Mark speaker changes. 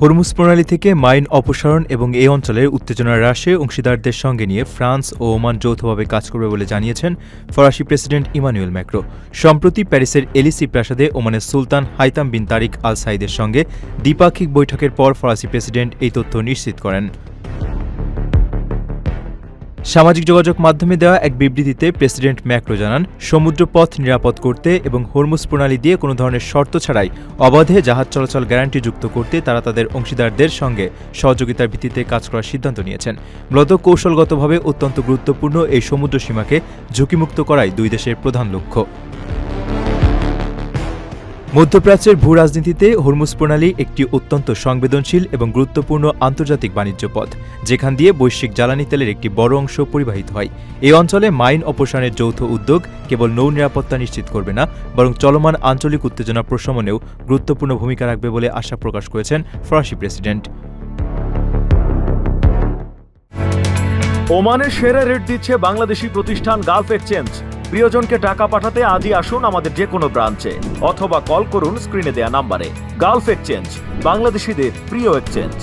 Speaker 1: Hormuz প্রণালী থেকে mine অপসারণ এবং এই অঞ্চলের উত্তেজনা হ্রাসে অংশীদারদের সঙ্গে নিয়ে ফ্রান্স ও ওমান যৌথভাবে কাজ করবে বলে জানিয়েছেন ফরাসি প্রেসিডেন্ট ইমানুয়েল ম্যাক্রো। সম্প্রতি প্যারিসের এলিসি প্রাসাদে ওমানের সুলতান হাইতাম বিন তারিক আল সাইদের সঙ্গে দ্বিপাক্ষিক বৈঠকের পর ফরাসি প্রেসিডেন্ট এই তথ্য নিশ্চিত করেন। সামাজিক যোগাযোগ মাধ্যমে দেওয়া এক বিবৃতিতে প্রেসিডেন্ট ম্যাক্রো জানান, সমুদ্রপথ নিরাপদ করতে এবং হরমুজ প্রণালী দিয়ে কোনো ধরনের শর্ত ছাড়াই অবাধে জাহাজ চলাচল গ্যারান্টিযুক্ত করতে তারা তাদের অংশীদারদের সঙ্গে সহযোগিতার ভিত্তিতে কাজ করার সিদ্ধান্ত নিয়েছেন। মূলত কৌশলগতভাবে অত্যন্ত গুরুত্বপূর্ণ এই সমুদ্র সীমাকে ঝুঁকিমুক্ত করাই দুই দেশের প্রধান লক্ষ্য। মধ্যপ্রাচ্যের ভূ রাজনীতিতে হরমুজ প্রণালী একটি অত্যন্ত সংবেদনশীল এবং গুরুত্বপূর্ণ আন্তর্জাতিক বাণিজ্য পথ, যেখান দিয়ে বৈশ্বিক জ্বালানি তেলের একটি বড় অংশ পরিবাহিত হয়। এই অঞ্চলে মাইন অপসারণের যৌথ উদ্যোগ কেবল নৌ নিরাপত্তা নিশ্চিত করবে না, বরং চলমান আঞ্চলিক উত্তেজনা প্রশমনেও গুরুত্বপূর্ণ ভূমিকা রাখবে বলে আশা প্রকাশ করেছেন ফরাসি প্রেসিডেন্ট।
Speaker 2: ওমানের সেরা রেট দিচ্ছে বাংলাদেশি প্রতিষ্ঠান গালফ এক্সচেঞ্জ। প্রিয়জনকে টাকা পাঠাতে আজই আসুন আমাদের যে কোনো ব্রাঞ্চে অথবা কল করুন স্ক্রিনে দেয়া নাম্বারে। গালফ এক্সচেঞ্জ, বাংলাদেশিদের প্রিয় এক্সচেঞ্জ।